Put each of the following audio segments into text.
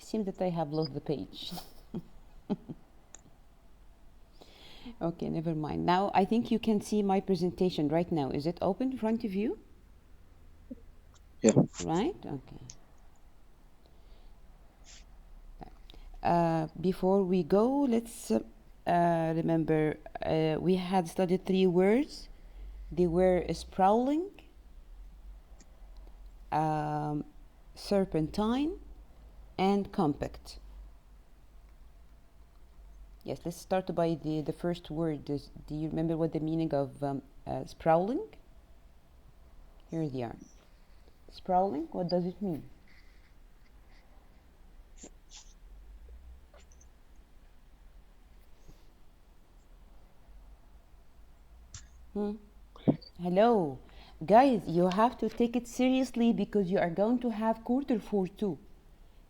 seems that I have lost the page. Okay, never mind. Now I think you can see my presentation right now. Is it open in front of you? Yeah. Right? Okay. Before we go, let's remember we had studied 3 words. They were sprawling, um, serpentine, and compact. Yes, let's start by the first word. Do you remember what the meaning of sprawling? Here they are. Sprawling, what does it mean? Hmm? Hello. Guys, you have to take it seriously because you are going to have quarter 4 too.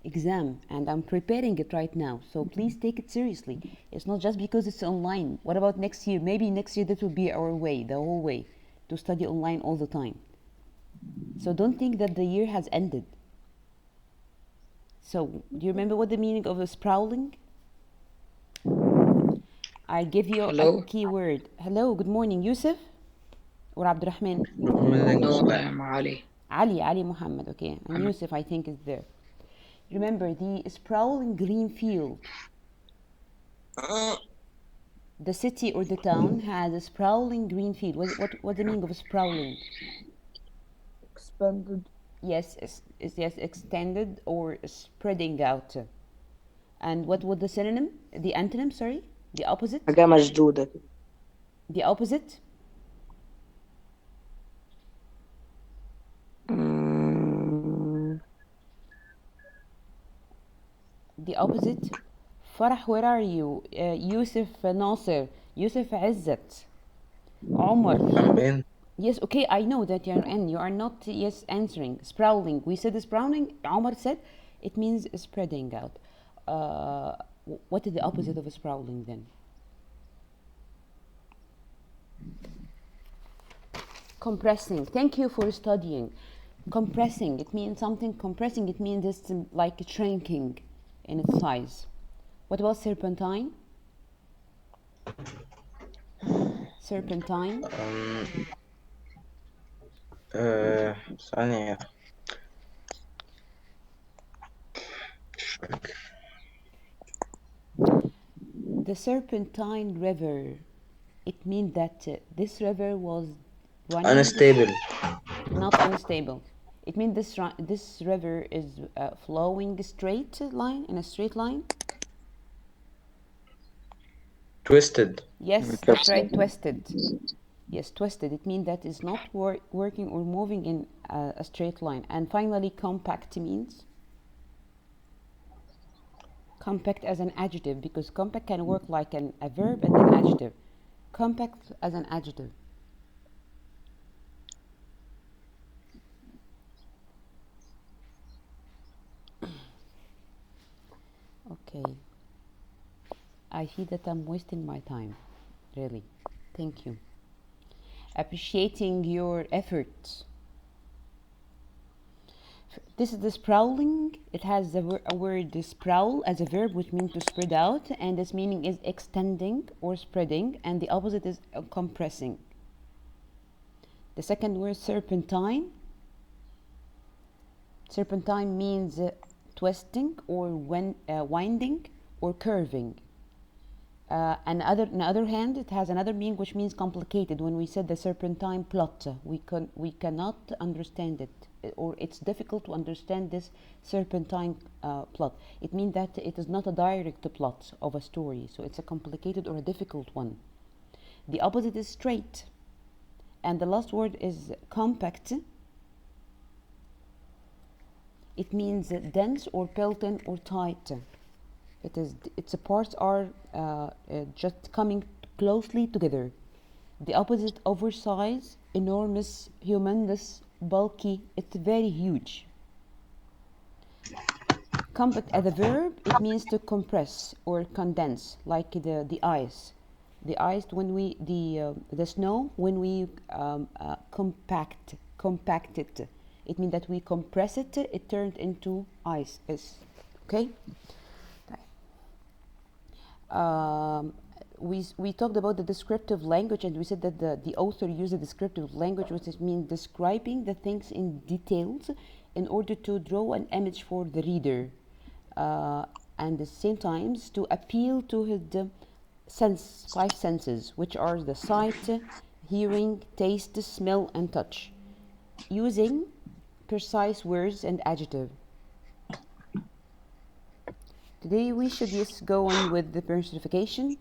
Exam, and I'm preparing it right now, so please take it seriously. It's not just because it's online. What about next year? Maybe next year that will be our way, the whole way, to study online all the time. So don't think that the year has ended. So do you remember what the meaning of a sprawling? I give you a Hello. keyword. Hello, good morning, Yusuf or Abdurrahman? Good morning. No, I'm Ali. Ali Muhammad, okay, and I'm Yusuf I think is there. Remember the sprawling green field. The city or the town has a sprawling green field. What's the meaning of sprawling? Expanded. Yes, yes, extended or spreading out. And what was the synonym? The antonym, sorry? The opposite? حاجة مشدودة كده. The opposite? Mm, The opposite? Farah, where are you? Yusuf Nasser. Yusuf Izzat. Omar. I'm in. Yes, okay, I know that you're in. You are not, yes, answering. Sprawling. We said sprawling. Omar said it means spreading out. What is the opposite of sprawling then? Compressing. Thank you for studying. Compressing. It means something. Compressing. It means it's like shrinking in its size. What about serpentine? Serpentine. ثانية. The Serpentine River. It means that this river was running. Unstable. Not unstable. It means this river is flowing straight line in a straight line. Twisted. Yes, that's right. Twisted. Yes, twisted. It means that it's not working or moving in a straight line. And finally, compact means compact as an adjective, because compact can work like a verb and an adjective. Compact as an adjective. Okay. I see that I'm wasting my time. Really. Thank you. Appreciating your efforts. This is the sprawling. It has a word sprawl as a verb, which means to spread out, and its meaning is extending or spreading, and the opposite is compressing. The second word, serpentine. Serpentine means twisting or winding or curving. On the other hand, it has another meaning which means complicated. When we said the serpentine plot, we cannot understand it, or it's difficult to understand this serpentine plot. It means that it is not a direct plot of a story, so it's a complicated or a difficult one. The opposite is straight, and the last word is compact. It means dense or built-in or tight. Its parts are just coming closely together. The opposite, oversized, enormous, humongous, bulky. It's very huge. Compact as a verb, it means to compress or condense, like the ice. The ice when we the snow when we compact it. It means that we compress it. It turned into ice. Is Okay. We talked about the descriptive language, and we said that the author used a descriptive language, which means describing the things in details in order to draw an image for the reader, and at the same times to appeal to his five senses, which are the sight, hearing, taste, smell, and touch, using precise words and adjectives. Today we should just go on with the personification,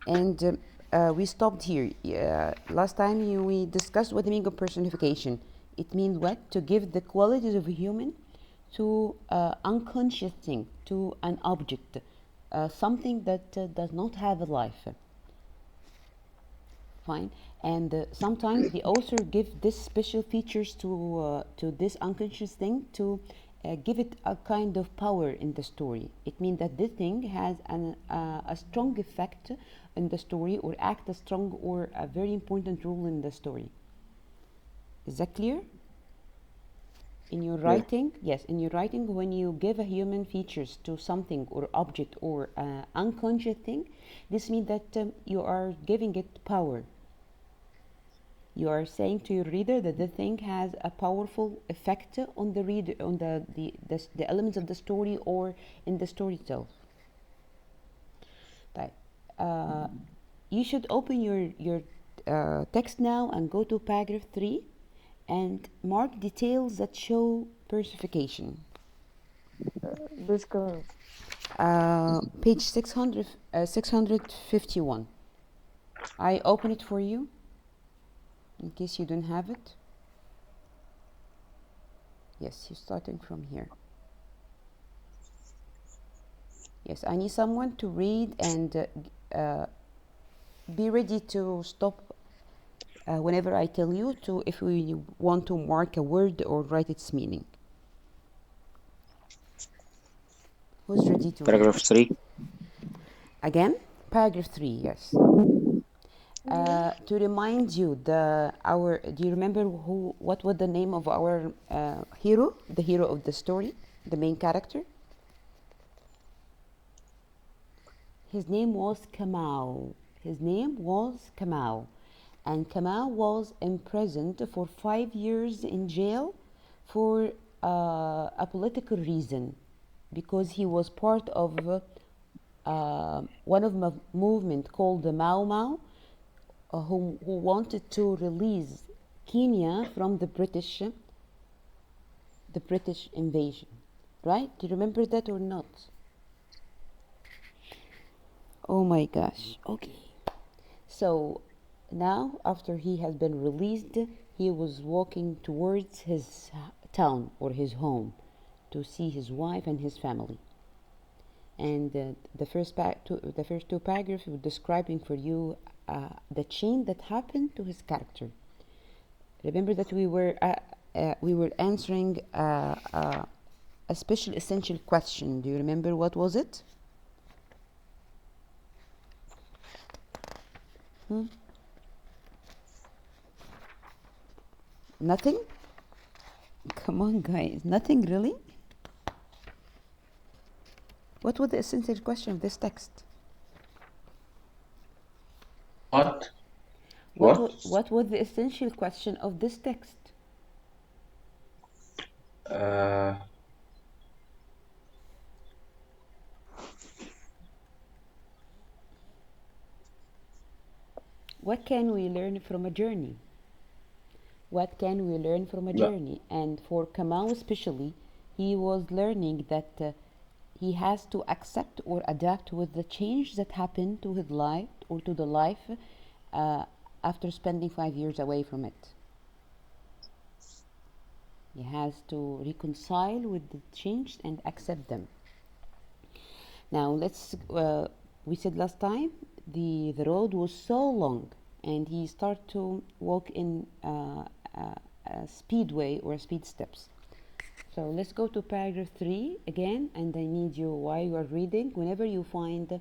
and we stopped here. Last time we discussed what the meaning of personification. It means what? To give the qualities of a human to unconscious thing, to an object, something that does not have a life. Fine. And sometimes the author gives this special features to this unconscious thing to give it a kind of power in the story. It means that this thing has a strong effect in the story, or act a strong or a very important role in the story. Is that clear? In your writing, yes, in your writing, when you give a human features to something or object or unconscious thing, this means that you are giving it power. You are saying to your reader that the thing has a powerful effect on the reader, on the elements of the story or in the story itself. Right. You should open your text now and go to paragraph 3 and mark details that show personification. Discuss. Page 651. I open it for you in case you don't have it. Yes, you're starting from here. Yes, I need someone to read and be ready to stop whenever I tell you to, if we want to mark a word or write its meaning. Who's ready to Paragraph read? 3. Again, paragraph 3, yes. To remind you, do you remember what was the name of our hero, the hero of the story, the main character? His name was Kamau. His name was Kamau. And Kamau was imprisoned for 5 years in jail for a political reason, because he was part of one of a movement called the Mau Mau, who wanted to release Kenya from the British invasion. Right? Do you remember that or not? Oh my gosh. Okay. So now, after he has been released, he was walking towards his town or his home to see his wife and his family. And the first two paragraphs were describing for you the change that happened to his character. Remember that we were answering a special essential question. Do you remember what was it? Nothing? Come on, guys. Nothing really? What was the essential question of this text? What? What was the essential question of this text? What can we learn from a journey? What can we learn from a journey? And for Kamau especially, he was learning that he has to accept or adapt with the change that happened to his life or to the life after spending 5 years away from it. He has to reconcile with the change and accept them. Now let's, we said last time, the road was so long, and he started to walk in a speedway or speed steps. So let's go to paragraph 3 again, and I need you, while you are reading, whenever you find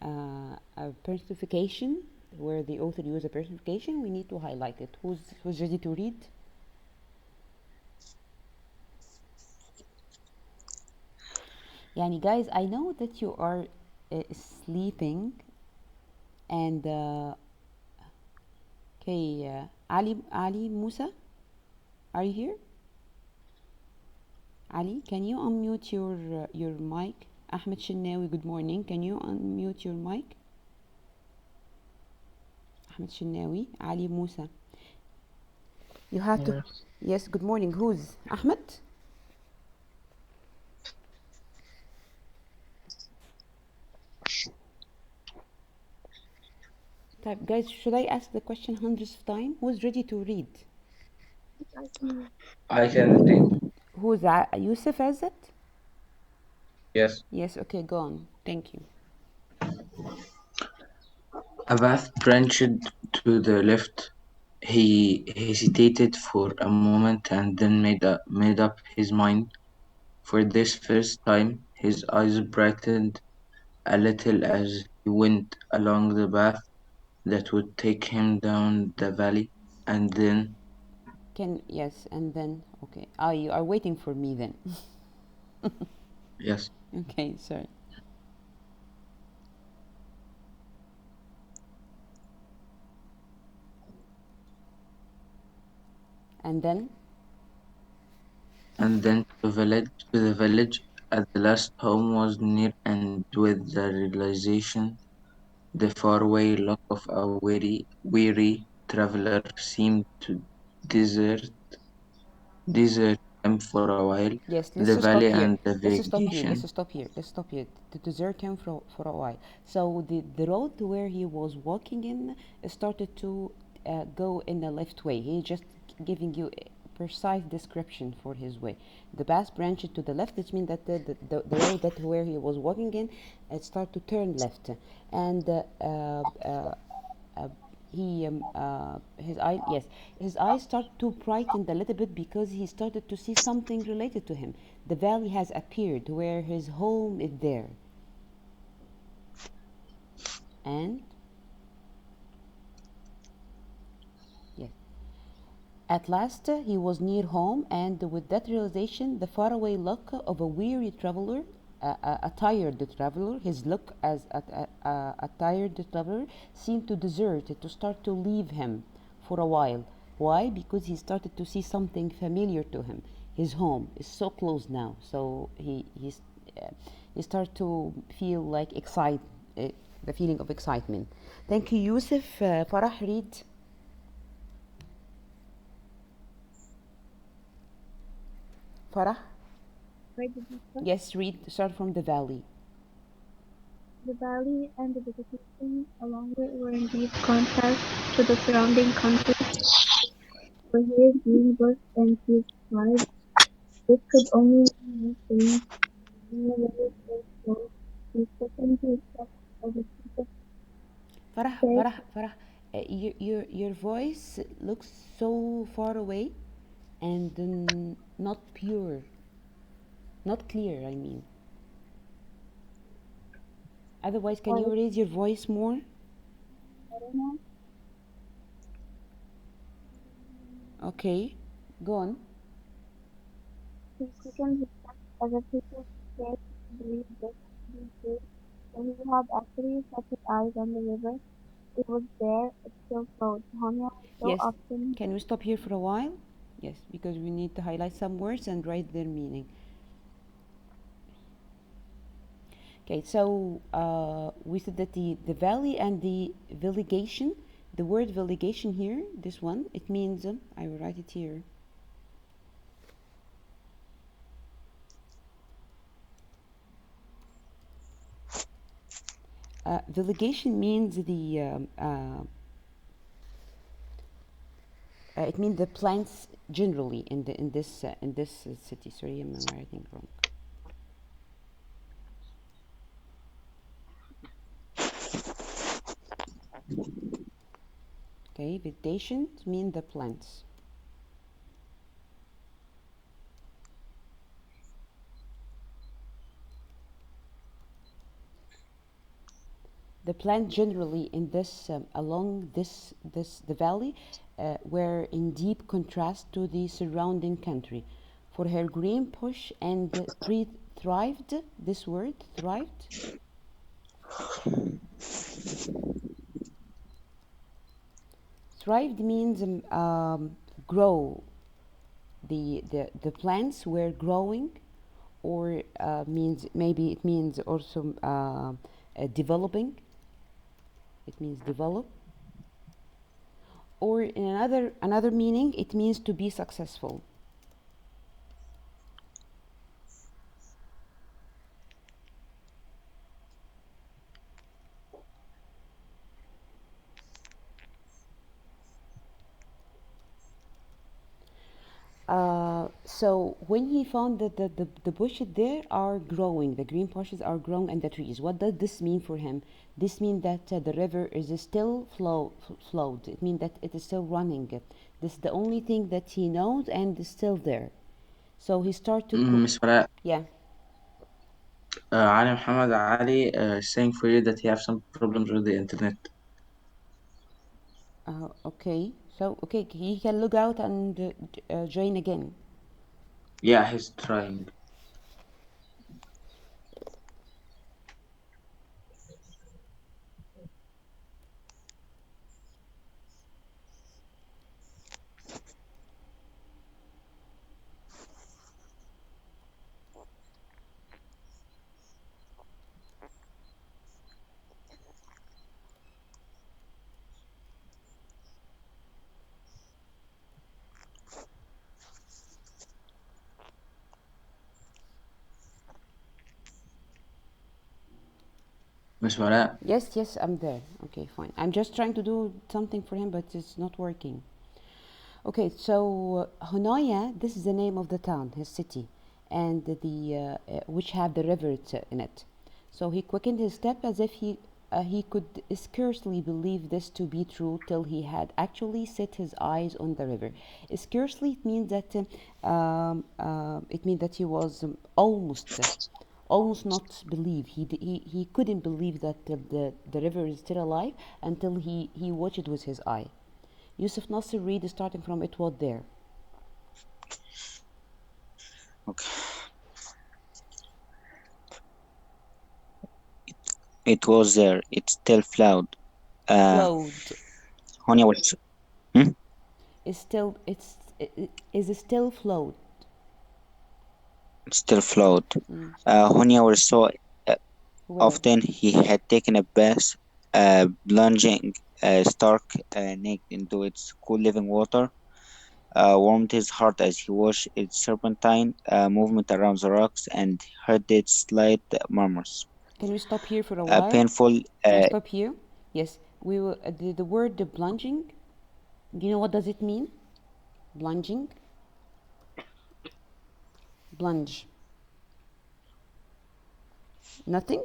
a personification where the author used a personification, we need to highlight it. Who's ready to read? Yani guys, I know that you are sleeping and okay, Ali Musa, are you here? Ali, can you unmute your mic? Ahmed Shinnawi, good morning. Can you unmute your mic? Ahmed Shinnawi, Ali Musa. You have to. Yes. Yes, good morning. Who's Ahmed? Type, guys, should I ask the question hundreds of times? Who's ready to read? I can read. Who's Yusuf Azzat? Yes. Yes, okay, go on. Thank you. A path branched to the left. He hesitated for a moment and then made up his mind. For this first time, his eyes brightened a little as he went along the path that would take him down the valley, and then Yes, and then, okay. You are waiting for me then. yes, Okay, sorry. And then, to the village. At the last home was near, and with the realization, the faraway look of a weary traveler seemed to desert desert him for a while. yes, let's The just stop valley here. and the Let's just stop here. Let's vegetation. just stop here. Let's stop here. To desert him for a while. So the road where he was walking in started to go in a left way. He just giving you a precise description for his way. The path branched to the left. This means that the road that where he was walking in, it started to turn left, and his eyes started to brighten a little bit because he started to see something related to him. The valley has appeared where his home is there, and yes, at last he was near home, and with that realization, the faraway look of a weary traveler, a tired traveler, his look as a tired traveler seemed to desert, to start to leave him for a while. Why? Because he started to see something familiar to him. His home is so close now, so he started to feel like uh, the feeling of excitement. Thank you, Yusuf. Farah, read. Farah? Where did you start? Yes, read. Start from the valley. The valley and the vegetation along it were in deep contrast to the surrounding country, where here green bush and huge tribes. This could only mean one thing: the village was close. He quickened his steps as a people Farah, said, Farah, Farah. Your voice looks so far away and not pure, not clear. I mean. Otherwise, can you or raise your voice more? I don't know. Okay, go on. He quickened his steps as a people said to believe this to be true. So he had actually set his eyes on the river. It was there, it still flowed. Hamia was so Yes. often Can we stop here for a while? Yes, because we need to highlight some words and write their meaning. Okay, so we said that the valley and the veligation, the word veligation here, this one, it means, I will write it here. Veligation means it means the plants generally in this city. Sorry, I'm writing wrong. Okay, vegetation mean the plants. The plant generally in this along this the valley were in deep contrast to the surrounding country, for her green bush and tree thrived. This word thrived. Thrived means grow. The plants were growing, or means maybe it means also developing. It means develop. Or in another meaning, it means to be successful. So when he found that the bushes there are growing, the green bushes are growing, and the trees, what does this mean for him? This means that the river is still flowed. It means that it is still running. This is the only thing that he knows, and is still there. So he started to Miss Farah, yeah. Ali Muhammad Ali is saying for you that he have some problems with the internet. Okay. So okay, he can log out and join again. Yeah, he's trying. Miss Farah, Yes, I'm there. Okay, fine. I'm just trying to do something for him, but it's not working. Okay, so Hunaya, this is the name of the town, his city, and which have the river in it. So he quickened his step as if he could scarcely believe this to be true till he had actually set his eyes on the river. Scarcely it means that he was almost not believe. He couldn't believe that the river is still alive until he watched it with his eye. Yusuf Nasser read starting from it was there. Okay. It was there. It still flowed. Flowed. Honya was. Hmm? It is still flowed. It still flowed. Mm. Honya was so Where? often he had taken a bath, plunging stark naked into its cool living water, warmed his heart as he watched its serpentine movement around the rocks and heard its slight murmurs. Can we stop here for a while? Painful. Can I stop here? Yes. We will. The word plunging. Do you know what does it mean? Plunging. Plunge. Nothing.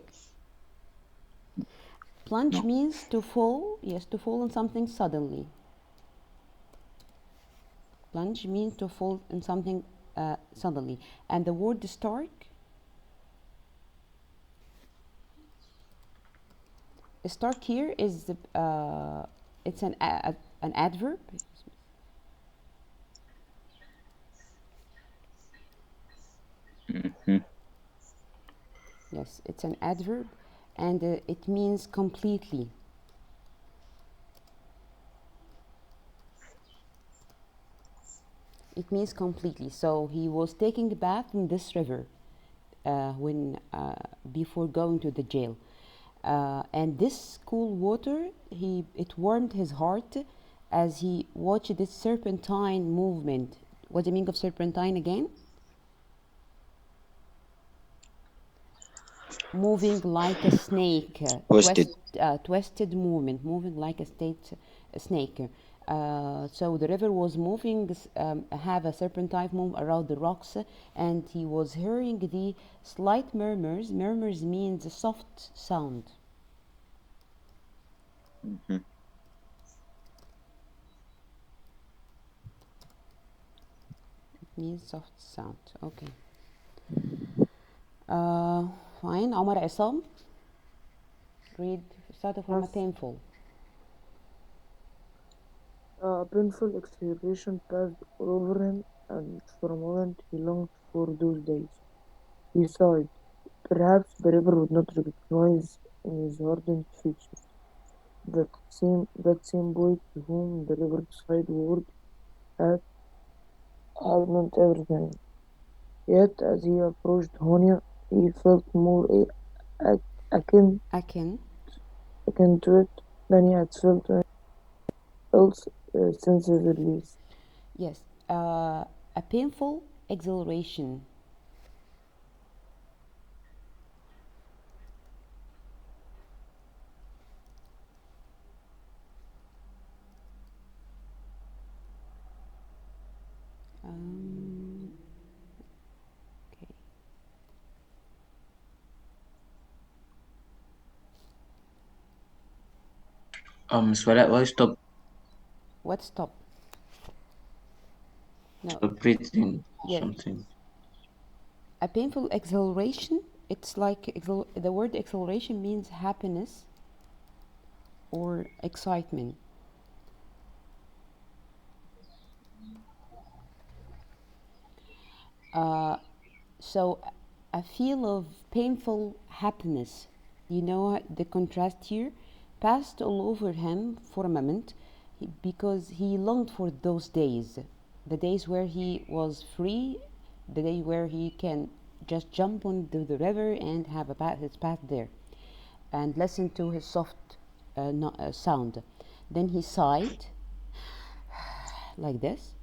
Plunge No. means to fall. Yes, to fall in something suddenly. Plunge means to fall in something suddenly. And the word stark. Stark here is it's an adverb. Hmm. Yes, it's an adverb, and it means completely. It means completely. So he was taking a bath in this river when before going to the jail, and this cool water it warmed his heart as he watched this serpentine movement. What's the meaning of serpentine again? Moving like a snake, Twisted. twisted movement, moving like a snake. So the river was moving, have a serpentine move around the rocks, and he was hearing the slight murmurs. Murmurs means a soft sound. Hmm. It means soft sound. Okay. Uh, Fine. Omar Isam, read starting from a Yes. painful. A painful exhilaration passed all over him, and for a moment he longed for those days. He sighed. Perhaps the river would not recognize in his ardent features that same boy to whom the riverside word had had meant everything. Yet, as he approached Honia, he felt more a- akin, Akin. akin to it than he had felt else since his release. Yes. A painful exhilaration. Um, okay. Swallow, why What stop? No. stop breathing Yes. something? A painful exhilaration. It's like the word exhilaration means happiness or excitement. Uh, so a feel of painful happiness. You know the contrast here passed all over him for a moment because he longed for those days, the days where he was free, the day where he can just jump onto the river and have his path there and listen to his soft sound. Then he sighed like this.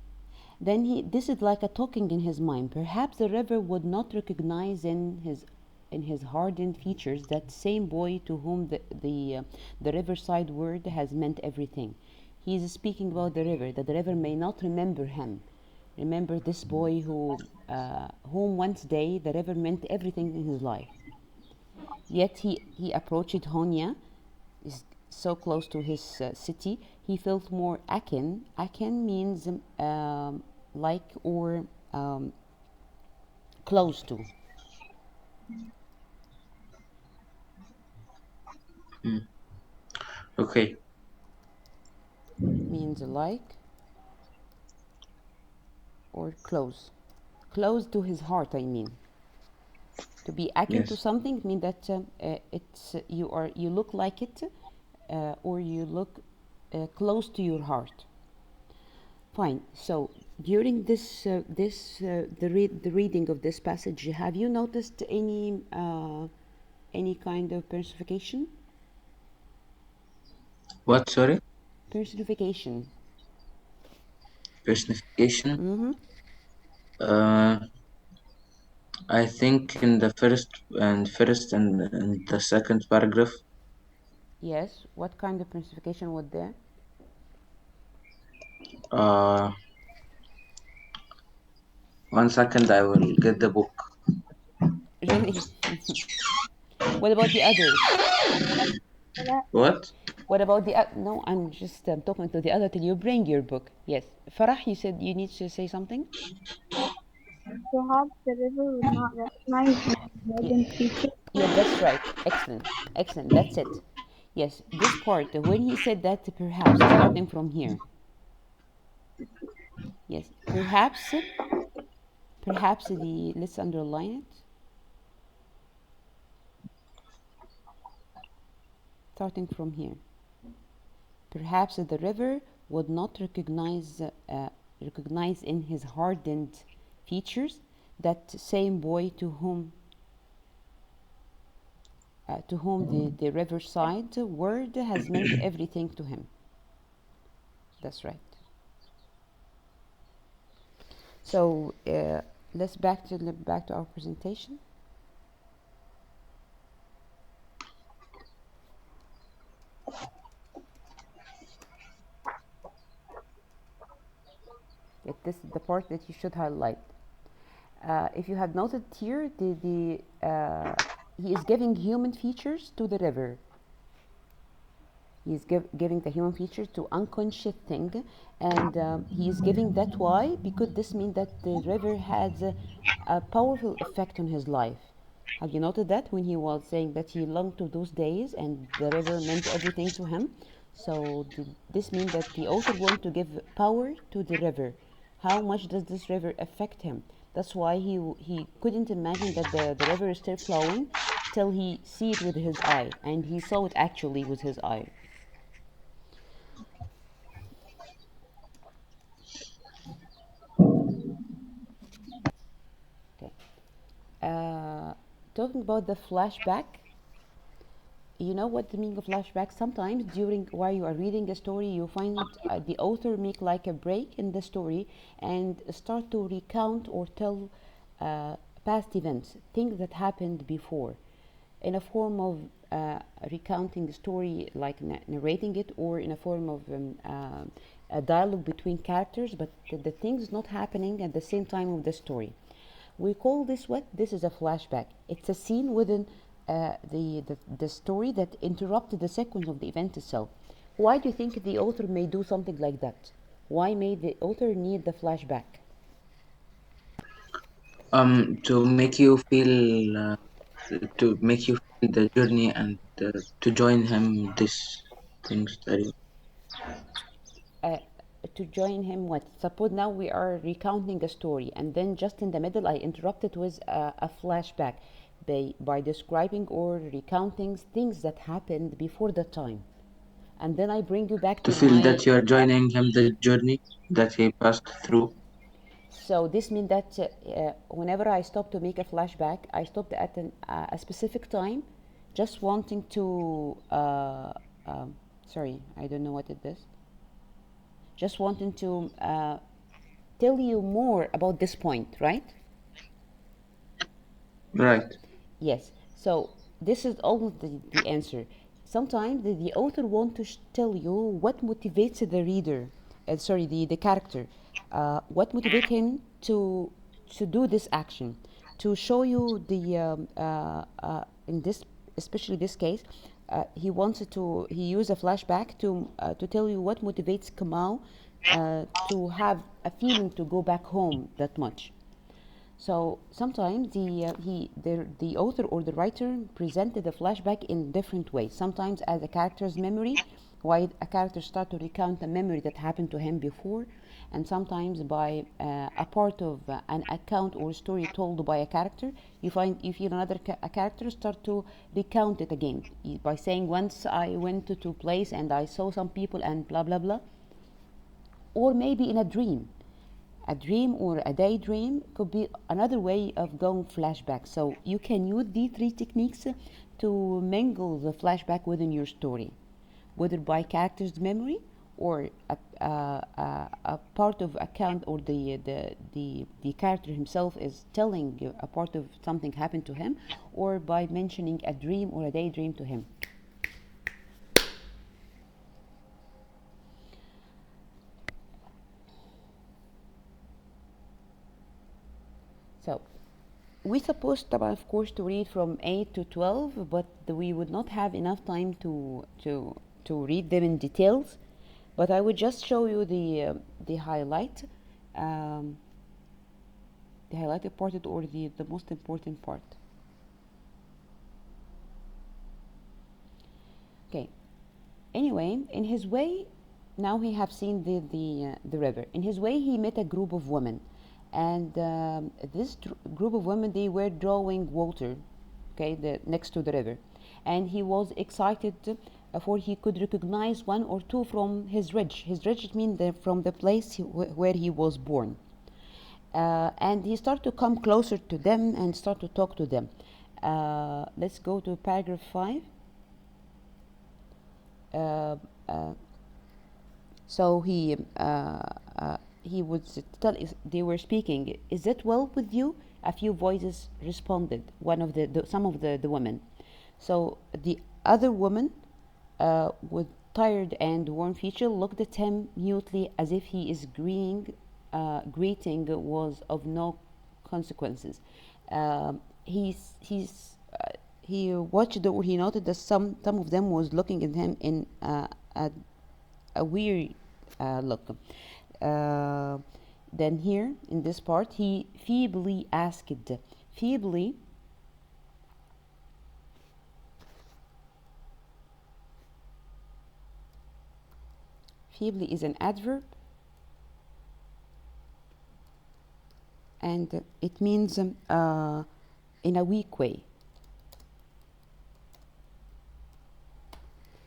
Then this is like a talking in his mind. Perhaps the river would not recognize in his hardened features that same boy to whom the riverside word has meant everything. He is speaking about the river, that the river may not remember him. Remember this boy whom once day the river meant everything in his life. Yet he approached Honya, is so close to his city. He felt more akin. Akin means like or close to. Okay. Means like or close. Close to his heart, I mean. To be akin to Yes. something means that you look like it or you look close to your heart. Fine. So during the reading of this passage, have you noticed any kind of personification? What? Sorry. Personification. Personification. Mm-hmm. Uh, I think in the first and the second paragraph. Yes. What kind of personification was there? Uh, 1 second, I will get the book. Really? What about the others? What? What about the no? I'm just talking to the other till you bring your book. Yes. Farah, you said you need to say something. Perhaps the river would not recognize his Yeah. modern features. Yeah, that's right. Excellent. Excellent. That's it. Yes, this part, when he said that, perhaps, starting from here. Yes, perhaps let's underline it. Starting from here. Perhaps the river would not recognize in his hardened features that same boy to whom the riverside word has meant everything to him. That's right. So let's back to our presentation. That this is the part that you should highlight. If you have noted here, he is giving human features to the river. He is giving the human features to unconscious thing, and he is giving that why because this means that the river has a powerful effect on his life. Have you noted that when he was saying that he longed to those days and the river meant everything to him? So this means that the author want to give power to the river. How much does this river affect him? That's why he couldn't imagine that the river is still flowing till he see it with his eye, and he saw it actually with his eye. Okay. Uh, Talking about the flashback, you know what the meaning of flashback? Sometimes during while you are reading a story, you find the author make like a break in the story and start to recount or tell past events, things that happened before, in a form of recounting the story, like narrating it, or in a form of a dialogue between characters, but the things not happening at the same time of the story. We call this what? This is a flashback. It's a scene within the story that interrupted the sequence of the event itself. Why do you think the author may do something like that? Why may the author need the flashback? To make you feel the journey and to join him this things that uh, to join him what? Suppose now we are recounting a story, and then just in the middle I interrupted with a flashback by describing or recounting things that happened before the time, and then I bring you back to to feel my. that you are joining him the journey that he passed through. So this means that whenever I stop to make a flashback, I stopped at a specific time, just wanting to. Sorry, I don't know what it is. Just wanting to tell you more about this point, right? Right. Yes. So this is always the answer. Sometimes the author wants to tell you what motivates the reader, sorry, the character, what motivates him to do this action, to show you in this, especially this case, he used a flashback to tell you what motivates Kamau to have a feeling to go back home that much. So sometimes the author or the writer presented the flashback in different ways. Sometimes as a character's memory, why a character start to recount a memory that happened to him before, and sometimes by a part of an account or story told by a character. You feel another a character start to recount it again by saying, once I went to a place and I saw some people and blah blah blah, or maybe in a dream. A dream or a daydream could be another way of going flashback. So you can use these three techniques to mingle the flashback within your story, whether by character's memory or a part of account, or the character himself is telling you a part of something happened to him, or by mentioning a dream or a daydream to him. So we supposed, of course, to read from 8 to 12, but we would not have enough time to read them in details. But I would just show you the highlight, um, the highlighted part, or the most important part. Okay. Anyway, in his way, now he have seen the river. In his way, he met a group of women, and this group of women, they were drawing water, okay, next to the river, and he was excited for he could recognize one or two from his ridge. His ridge means from the place where he was born. And he started to come closer to them and start to talk to them. Let's go to paragraph 5. Uh, uh, so he would tell, they were speaking, is it well with you? A few voices responded, one of some of the women. So the other woman, with tired and worn feature, looked at him mutely, as if he is greeting was of no consequences. He watched, or he noted that some of them was looking at him in a weary look. Uh, then here in this part, he feebly asked, feebly. Feebly is an adverb. and it means in a weak way.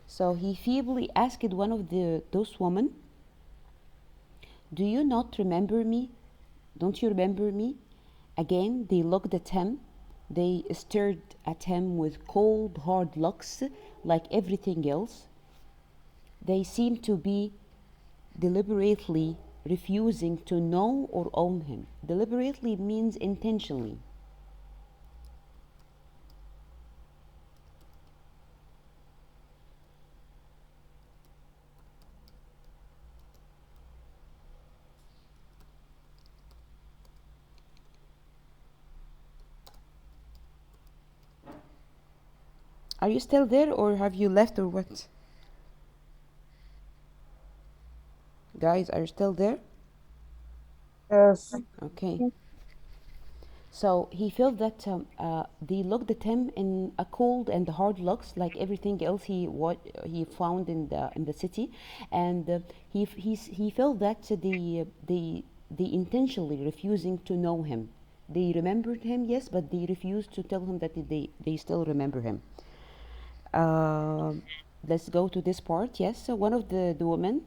So he feebly asked one of those women, "Do you not remember me? Don't you remember me?" Again, they looked at him. They stared at him with cold, hard looks, like everything else. They seemed to be deliberately refusing to know or own him. Deliberately means intentionally. Are you still there or have you left or what? Guys, are you still there? Yes. Okay. Yes. So he felt that they looked at him in a cold and hard looks, like everything else he found in the city, and he felt that they intentionally refusing to know him. They remembered him, yes, but they refused to tell him that they still remember him. Let's go to this part. Yes, so one of the women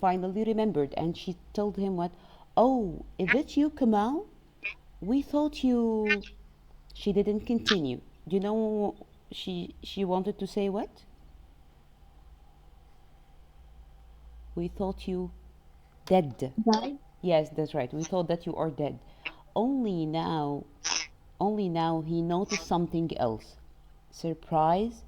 finally remembered, and she told him what? "Oh, is it you, Kamal? We thought you..." She didn't continue. Do you know she wanted to say what? "We thought you dead." Died. Yes, that's right. "We thought that you are dead." Only now, only now he noticed something else. Surprise,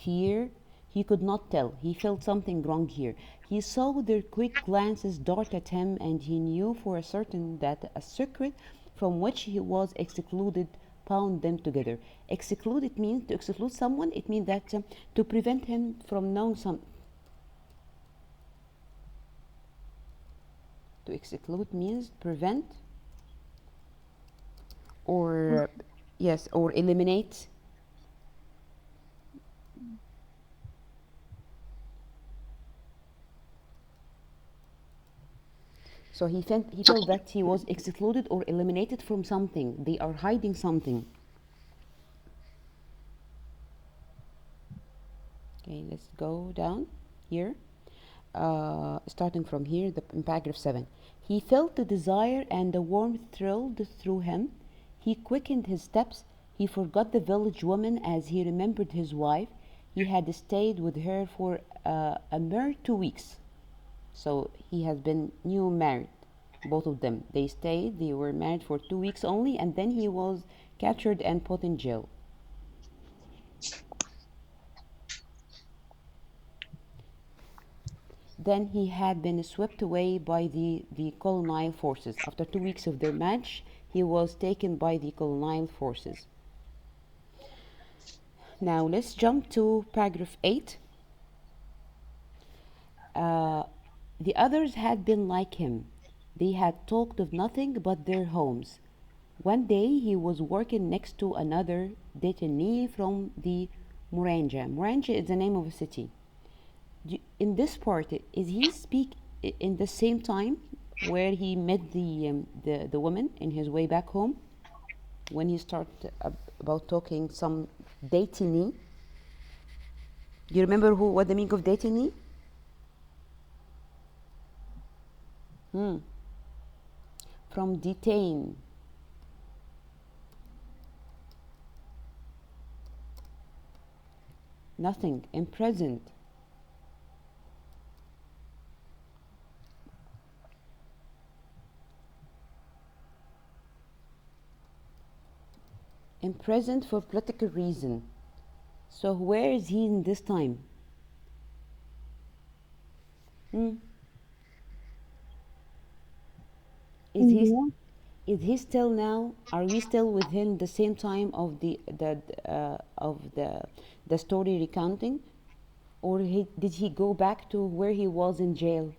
fear, he could not tell. He felt something wrong here. He saw their quick glances dart at him, and he knew for a certain that a secret from which he was excluded bound them together. Excluded means to exclude someone, it means that to prevent him from knowing some. To exclude means prevent or yes, or eliminate. So he felt that he was excluded or eliminated from something. They are hiding something. Okay, let's go down here. Starting from here, in paragraph 7. He felt the desire and the warmth thrilled through him. He quickened his steps. He forgot the village woman as he remembered his wife. He had stayed with her for a mere 2 weeks. So he has been new married, both of them. They were married for 2 weeks only, and then he was captured and put in jail. Then he had been swept away by the colonial forces. After 2 weeks of their march, he was taken by the colonial forces. Now let's jump to paragraph 8. The others had been like him. They had talked of nothing but their homes. One day he was working next to another detainee from the Moranja. Moranja is the name of a city. In this part, is he speak in the same time where he met the woman in his way back home, when he started about talking some detainee? Do you remember what the meaning of detainee? From detain. Nothing. Imprisoned. Imprisoned for political reason. So where is he in this time? India. Is he still now? Are we still within the same time of the story recounting, or did he go back to where he was in jail?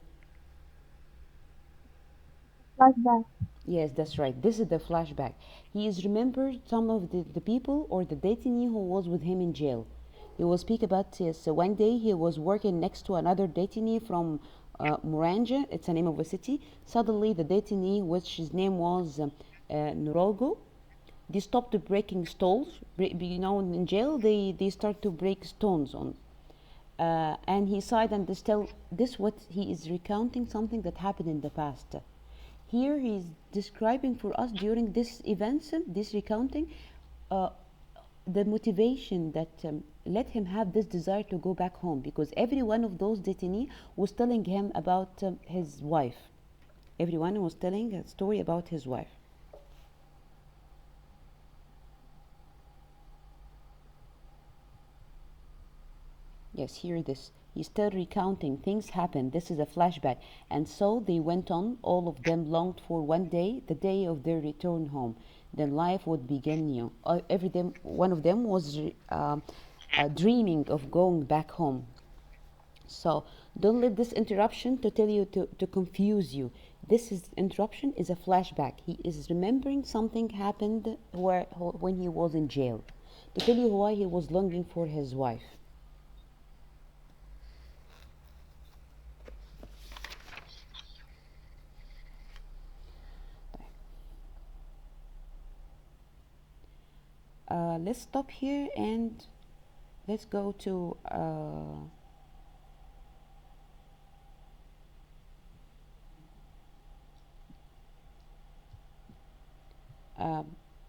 Flashback. Yes, that's right. This is the flashback. He is remembered some of the people or the detainee who was with him in jail. He will speak about, yes, so one day he was working next to another detainee from Moranja, it's the name of a city. Suddenly, the detainee, which his name was Norogo, they stopped breaking stones. You know, in jail, they start to break stones on. And he sighed and still, this what he is recounting something that happened in the past. Here he's describing for us during this events, this recounting, the motivation that let him have this desire to go back home, because every one of those detainees was telling him about his wife. Everyone was telling a story about his wife. Yes, hear this. He's still recounting. Things happened. This is a flashback. And so they went on. All of them longed for one day, the day of their return home. Then life would begin new. One of them was dreaming of going back home. So don't let this interruption to tell you to confuse you. Interruption is a flashback. He is remembering something happened when he was in jail, to tell you why he was longing for his wife. Let's stop here and let's go to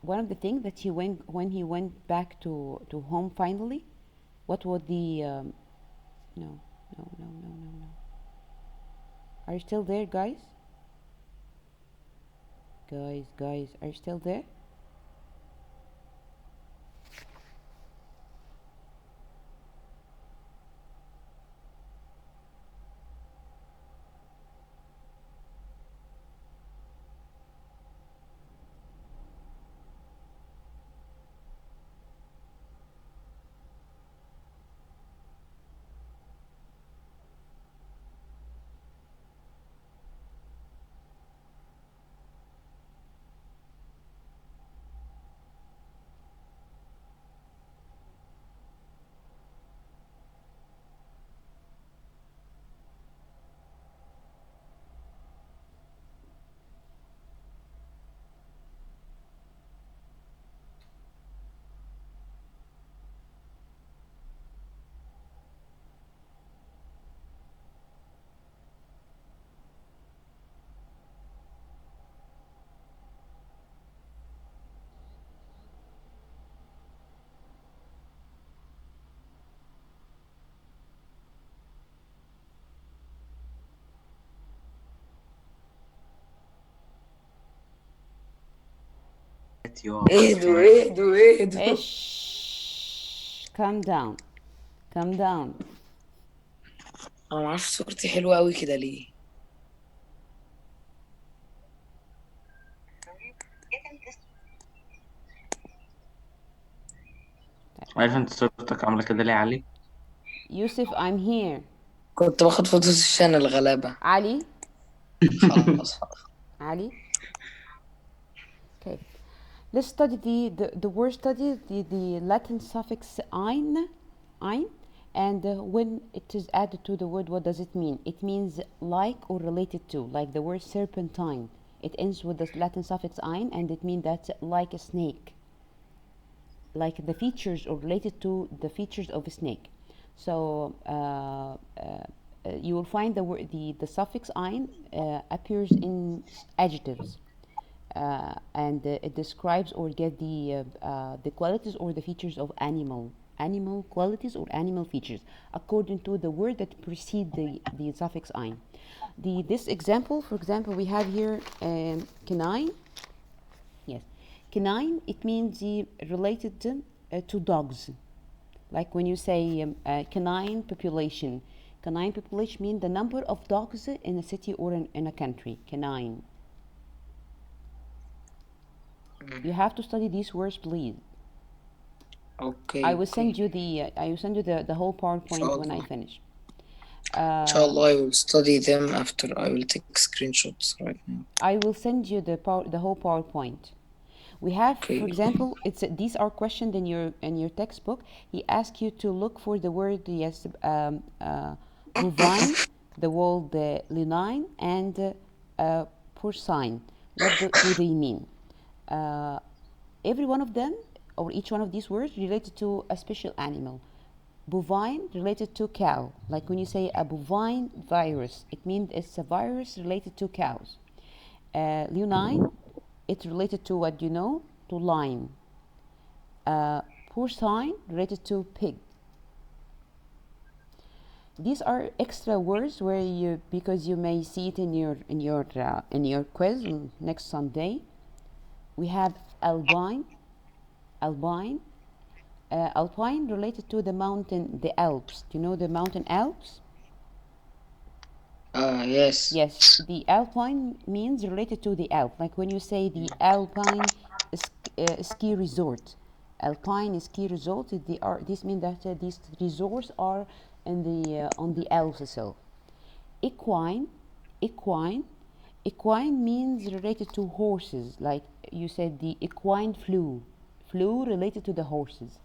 one of the things that when he went back to home finally. What was the no. Are you still there, guys? Guys, are you still there? اهدوا. Calm down. انا معرفش صورتي حلوة قوي كده ليه. عارف انت صورتك عاملة كده ليه يا علي؟ Yusuf, I'm here. كنت باخد فوتوز الشان الغلابة. Ali? خلاص. Ali? Okay. Let's study the word study, the Latin suffix ein, and when it is added to the word, what does it mean? It means like or related to, like the word serpentine. It ends with the Latin suffix ein, and it means that like a snake, like the features or related to the features of a snake. So you will find the suffix ein appears in adjectives. And it describes or get the qualities or the features of animal qualities or animal features according to the word that precedes the suffix ein. This example, for example, we have here canine. Yes, canine, it means related to dogs. Like when you say canine population means the number of dogs in a city or in a country. Canine. You have to study these words, please. Okay. I will send you the whole PowerPoint when I finish. Inshallah, I will study them after. I will take screenshots right now. I will send you the whole PowerPoint. We have, for example, these are questioned in your textbook. He asks you to look for the word bovine, the word leonine and porcine. What do they mean? Every one of them, or each one of these words, related to a special animal. Bovine related to cow, like when you say a bovine virus, it means it's a virus related to cows. Leonine, it's related to what you know, to lion. Porcine related to pig. These are extra words where you, because you may see it in your quiz next Sunday. We have alpine. Alpine related to the mountain, the Alps. Do you know the mountain Alps? Yes. Yes, the alpine means related to the Alp. Like when you say the alpine ski resort, alpine ski resort. This means that these resorts are in the on the Alps itself. Equine, equine means related to horses. Like you said, the equine flu related to the horses.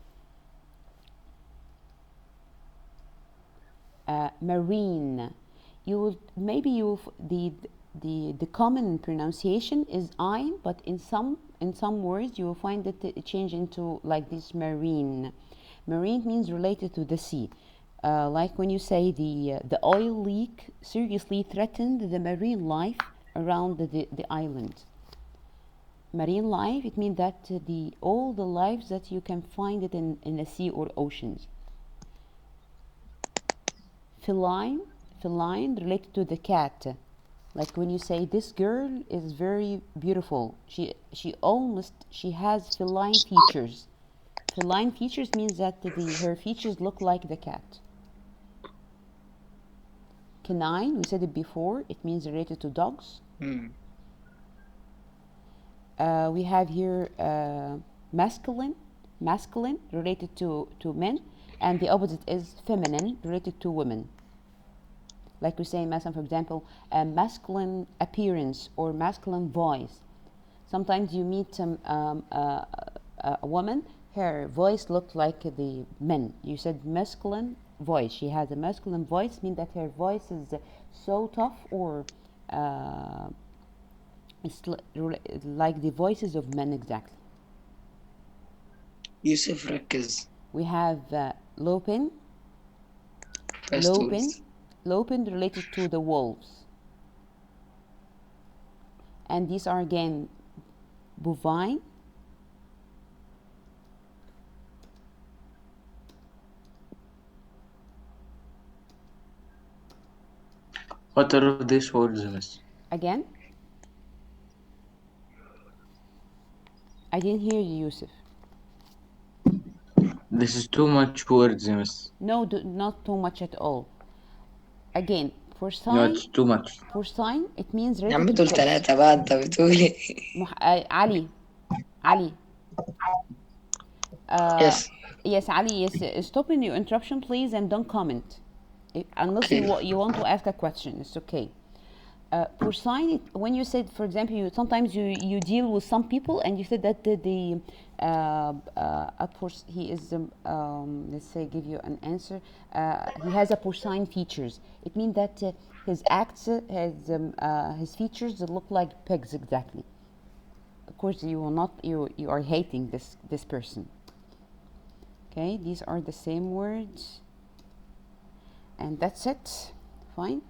Marine, the common pronunciation is ein, but in some words you will find that it change into like this marine. Marine means related to the sea. Like when you say the oil leak seriously threatened the marine life around the island. Marine life, it means that all the lives that you can find it in the sea or oceans. Feline related to the cat. Like when you say this girl is very beautiful, she has feline features. Feline features means that her features look like the cat. Canine, we said it before, it means related to dogs. We have here masculine related to men, and the opposite is feminine related to women. Like we say, for example, a masculine appearance or masculine voice. Sometimes you meet a woman, her voice looked like the men. You said masculine voice. She has a masculine voice, means that her voice is so tough, or it's like the voices of men exactly. Yusuf ركز. We have lopin. Lopin related to the wolves. And these are again bovine. What are these words, miss? Again? I didn't hear you, Yusuf. This is too much words, miss. No, not too much at all. Again, for sign. No, it's too much. For sign, it means يا عم related دول to ثلاثة بقى أنت بتقولي. Ali. Yes. Yes, Ali. Yes. Stop in your interruption, please, and don't comment, unless Okay. you want to ask a question. It's okay. Porcine, when you said, for example, sometimes you deal with some people, and you said that he is let's say, give you an answer. He has a porcine features. It means that his acts, his features look like pigs exactly. Of course, you will not. You are hating this person. Okay, these are the same words, and that's it. Fine.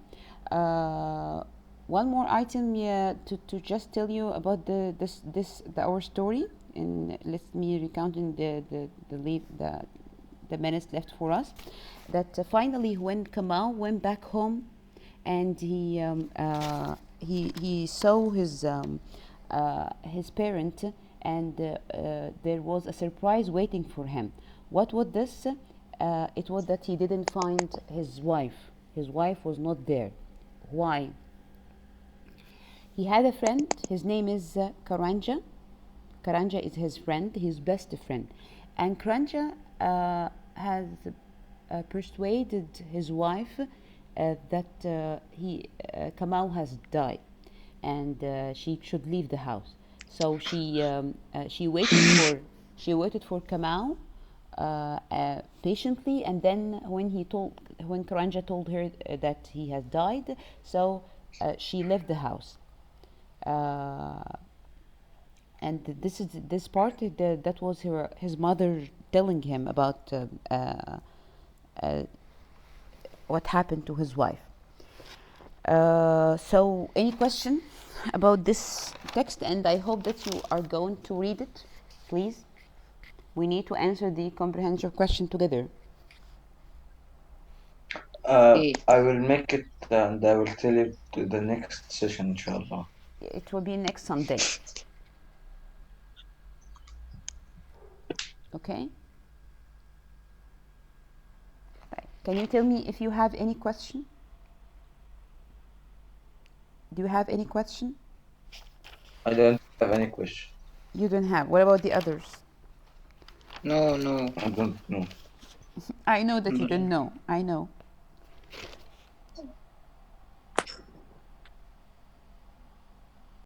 One more item to just tell you about our story, and let me recounting the minutes left for us. That finally, when Kamal went back home, and he saw his parent, and there was a surprise waiting for him. What was this? It was that he didn't find his wife. His wife was not there. Why? He had a friend. His name is Karanja. Karanja is his friend, his best friend. And Karanja has persuaded his wife that Kamal has died, and she should leave the house. So she waited for Kamal patiently, and then when Karanja told her that he has died, so she left the house. And this part that was his mother telling him about what happened to his wife. So any question about this text? And I hope that you are going to read it, please. We need to answer the comprehension question together. I will make it and I will tell you to the next session, inshallah. It will be next Sunday. Okay. Can you tell me if you have any question? Do you have any question? I don't have any question. You don't have. What about the others? No. I don't know. I know that you don't know. I know.